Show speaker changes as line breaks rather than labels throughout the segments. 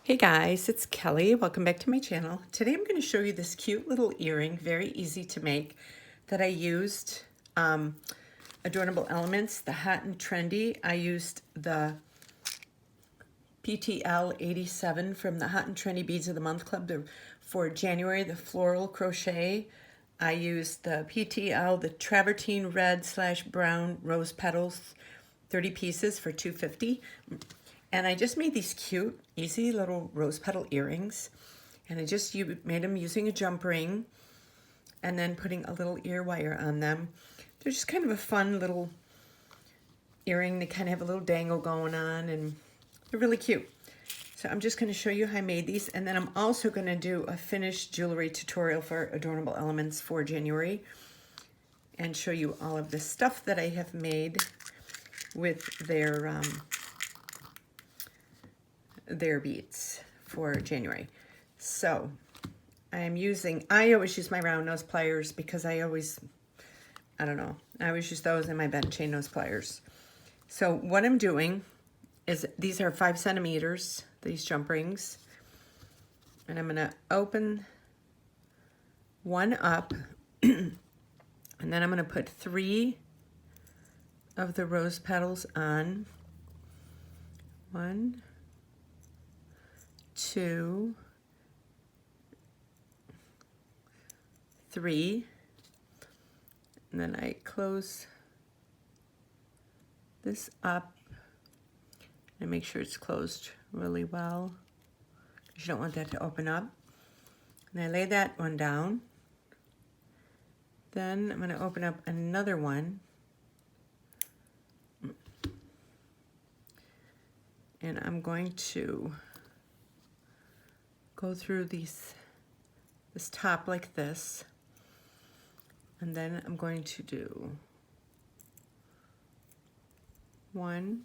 Hey guys, it's Kelly. Welcome back to my channel. Today I'm going to show you this cute little earring, very easy to make, that I used Adornable Elements, the Hot and Trendy. I used the PTL 87 from the Hot and Trendy Beads of the Month Club for January, the floral crochet. I used the PTL, the travertine red / brown rose petals, 30 pieces for $2.50. And I just made these cute, easy little rose petal earrings. And I just made them using a jump ring and then putting a little ear wire on them. They're just kind of a fun little earring. They kind of have a little dangle going on and they're really cute. So I'm just going to show you how I made these. And then I'm also going to do a finished jewelry tutorial for Adornable Elements for January and show you all of the stuff that I have made with their beads for January. So I always use my round nose pliers because I always use those and my bent chain nose pliers. So what I'm doing is, these are 5 centimeters, these jump rings, and I'm going to open one up and then I'm going to put 3 of the rose petals on. 1, 2, 3, and then I close this up and make sure it's closed really well. You don't want that to open up. And I lay that one down. Then I'm going to open up another one. And I'm going to go through this top like this, and then I'm going to do 1,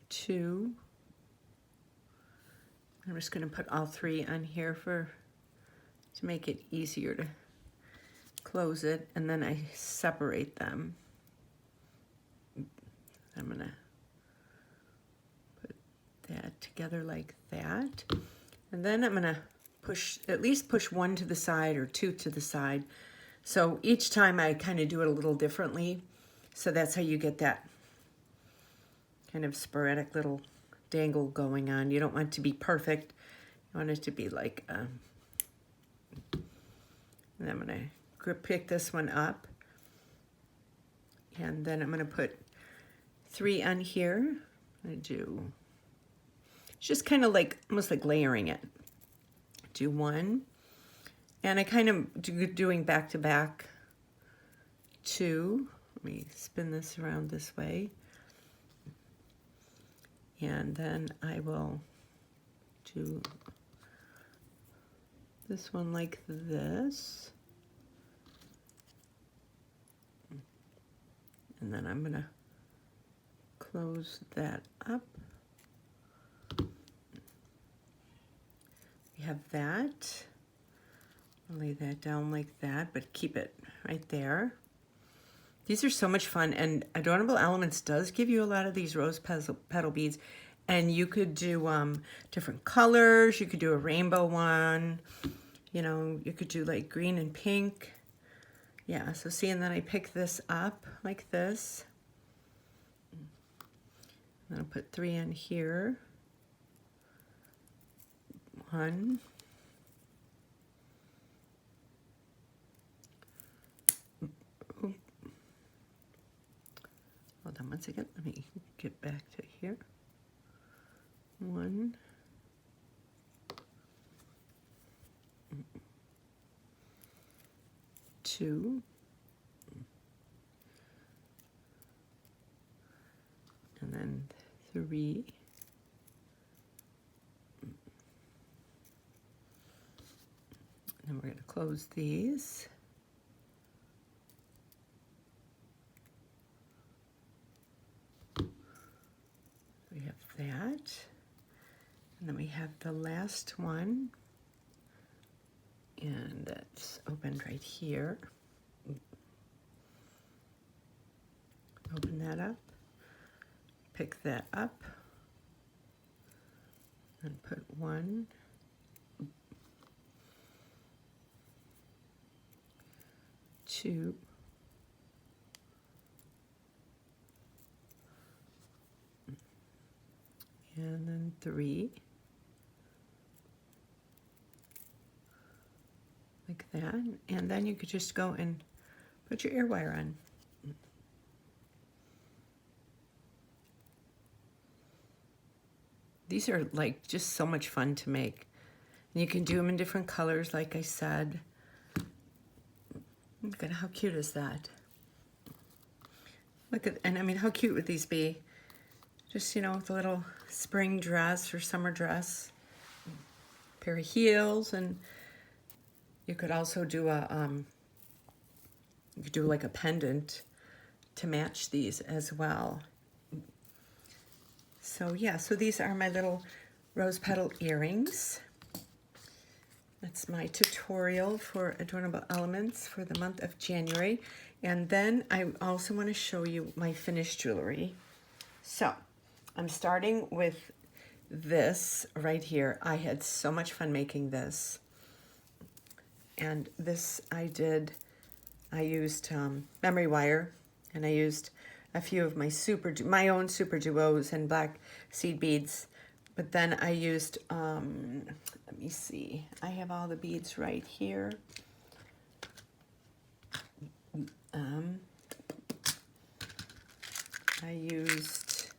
2. I'm just going to put all 3 on here to make it easier to close it, and then I separate them. I'm going to that together like that, and then I'm going to at least push 1 to the side or 2 to the side. So each time I kind of do it a little differently, so that's how you get that kind of sporadic little dangle going on. You don't want it to be perfect. You want it to be like and I'm going to pick this one up, and then I'm going to put 3 on here. I do just kind of like, almost like layering it. Do 1, and I kind of doing back to back 2. Let me spin this around this way, and then I will do this one like this, and then I'm gonna close that up. We have that. I'll lay that down like that, but keep it right there. These are so much fun, and Adornable Elements does give you a lot of these rose petal beads, and you could do different colors. You could do a rainbow one, you know, you could do like green and pink. Yeah, so see, and then I pick this up like this. And I'll put 3 in here. 1. Hold on one second. Let me get back to here. 1. 2. And then 3. And then we're going to close these. We have that. And then we have the last one. And that's opened right here. Open that up. Pick that up. And put 1. 2. And then 3. Like that. And then you could just go and put your ear wire on. These are like just so much fun to make. And you can do them in different colors, like I said. Look at how cute is that? Look at, and I mean, how cute would these be? Just, you know, with a little spring dress or summer dress, pair of heels, and you could also do a, you could do like a pendant to match these as well. So yeah, so these are my little rose petal earrings. That's my tutorial for Adornable Elements for the month of January. And then I also want to show you my finished jewelry. So I'm starting with this right here. I had so much fun making this. And this I used memory wire, and I used a few of my own super duos and black seed beads. But then I used, let me see, I have all the beads right here. I used,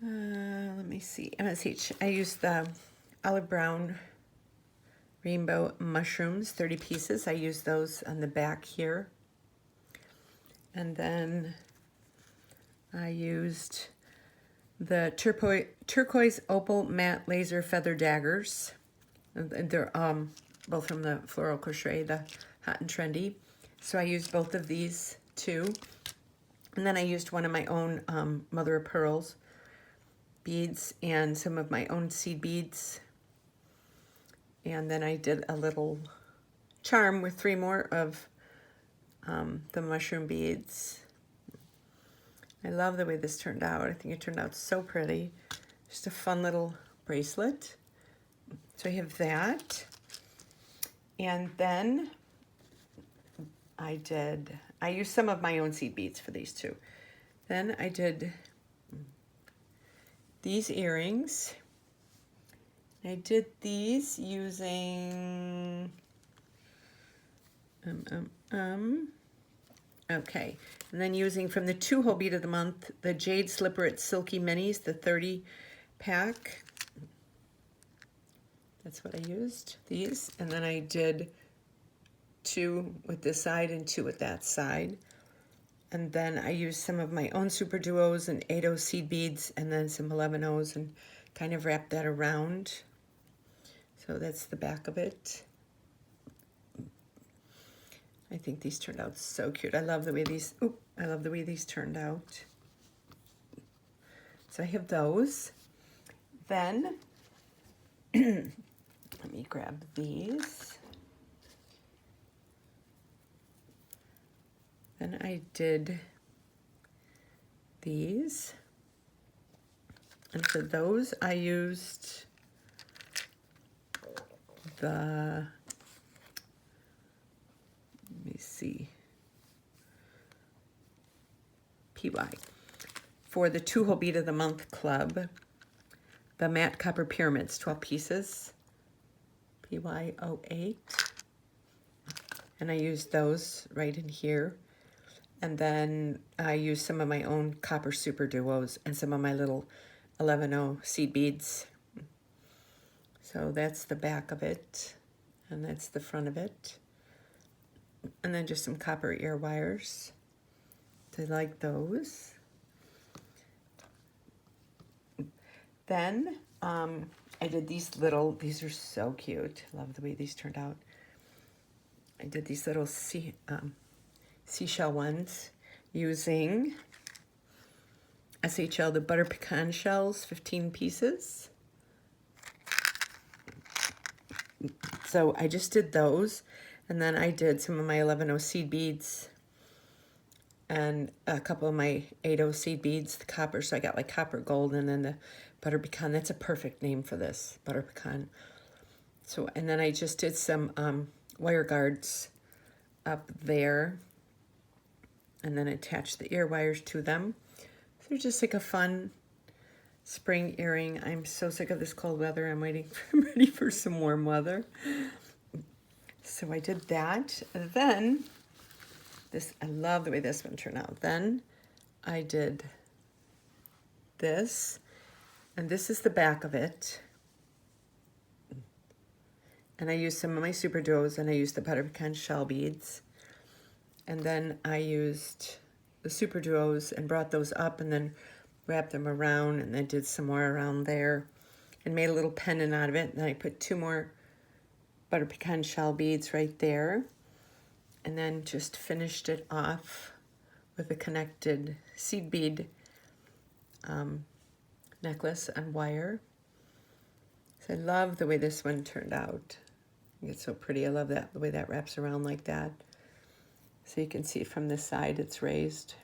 let me see, MSH. I used the olive brown rainbow mushrooms, 30 pieces. I used those on the back here. And then I used the turquoise opal matte laser feather daggers. And they're both from the Floral Crochet, the Hot and Trendy. So I used both of these too. And then I used one of my own mother of pearls beads and some of my own seed beads. And then I did a little charm with 3 more of the mushroom beads. I love the way this turned out. I think it turned out so pretty. Just a fun little bracelet. So I have that. And then I used some of my own seed beads for these too. Then I did these earrings. I did these using, okay. And then using from the 2 whole bead of the month, the Jade Slipper at Silky Minis, the 30 pack. That's what I used, these. And then I did 2 with this side and 2 with that side. And then I used some of my own super duos and 8/0 seed beads and then some 11/0s and kind of wrapped that around. So that's the back of it. I think these turned out so cute. I love the way these, I love the way these turned out. So I have those. Then, let me grab these. Then I did these. And for those, I used the see, PY. For the 2-hole bead of the month club, the matte copper pyramids, 12 pieces, PY08. And I used those right in here. And then I used some of my own copper super duos and some of my little 11-0 seed beads. So that's the back of it, and that's the front of it. And then just some copper ear wires. I like those. Then I did these are so cute. I love the way these turned out. I did these little seashell ones using SHL, the butter pecan shells, 15 pieces. So I just did those, and then I did some of my 11-0 seed beads and a couple of my 8-0 seed beads, the copper. So I got like copper gold and then the butter pecan. That's a perfect name for this, butter pecan. So, and then I just did some wire guards up there, and then attached the ear wires to them. So they're just like a fun spring earring. I'm so sick of this cold weather. I'm ready for some warm weather. So I did that. And then this, I love the way this one turned out. Then I did this, and this is the back of it. And I used some of my super duos, and I used the butter pecan shell beads. And then I used the super duos and brought those up and then wrapped them around, and then did some more around there and made a little pendant out of it. And then I put 2 more butter pecan shell beads right there, and then just finished it off with a connected seed bead necklace and wire. So I love the way this one turned out. It's so pretty. I love that, the way that wraps around like that. So you can see from this side it's raised.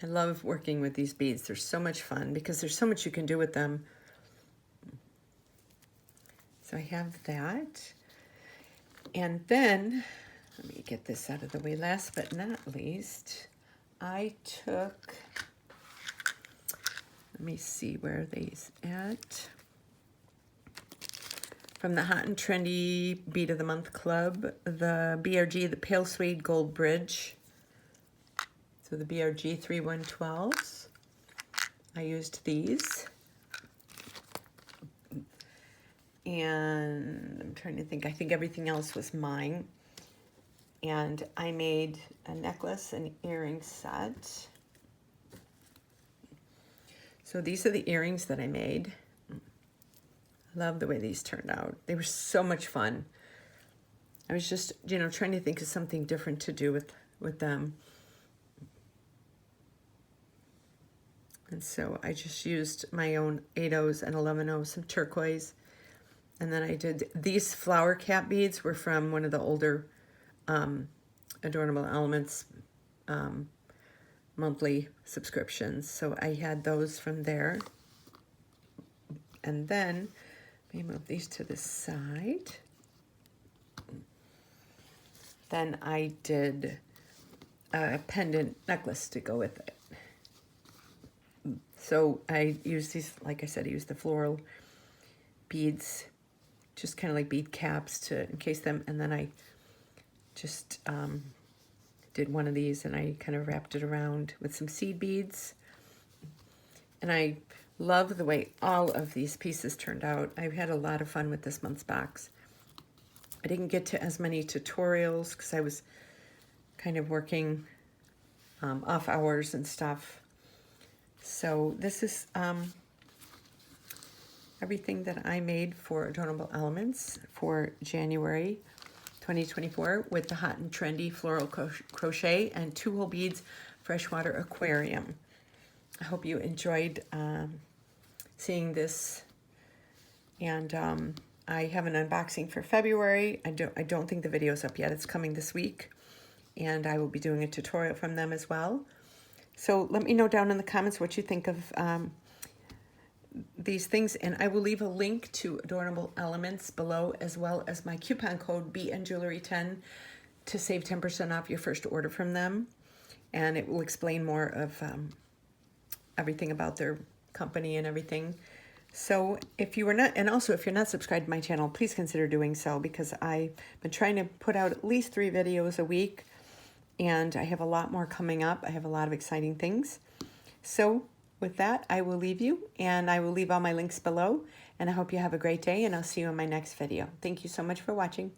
I love working with these beads. They're so much fun because there's so much you can do with them. So I have that. And then, let me get this out of the way. Last but not least, I took, let me see where are these at. From the Hot and Trendy Bead of the Month Club, the BRG, the Pale Suede Gold Bridge. So the BRG 3112s. I used these. And I'm trying to think, I think everything else was mine. And I made a necklace and earring set. So these are the earrings that I made. Love the way these turned out. They were so much fun. I was just, trying to think of something different to do with them. And so I just used my own 8-0s and 11-0s, some turquoise. And then I did these flower cap beads were from one of the older Adornable Elements monthly subscriptions. So I had those from there. And then, let me move these to the side. Then I did a pendant necklace to go with it. So I used these, like I said, I used the floral beads, just kind of like bead caps to encase them. And then I just did one of these and I kind of wrapped it around with some seed beads. And I love the way all of these pieces turned out. I've had a lot of fun with this month's box. I didn't get to as many tutorials because I was kind of working off hours and stuff. So this is everything that I made for Adornable Elements for January 2024 with the Hot and Trendy Floral Crochet and 2-hole beads freshwater aquarium. I hope you enjoyed seeing this, and I have an unboxing for February. I don't think the video's up yet. It's coming this week, and I will be doing a tutorial from them as well. So let me know down in the comments what you think of these things, and I will leave a link to Adornable Elements below, as well as my coupon code BNJewelry10 to save 10% off your first order from them. And it will explain more of everything about their company and everything. So if you were not, and also if you're not subscribed to my channel, please consider doing so, because I've been trying to put out at least 3 videos a week, and I have a lot more coming up. I have a lot of exciting things. So with that, I will leave you, and I will leave all my links below, and I hope you have a great day, and I'll see you in my next video. Thank you so much for watching.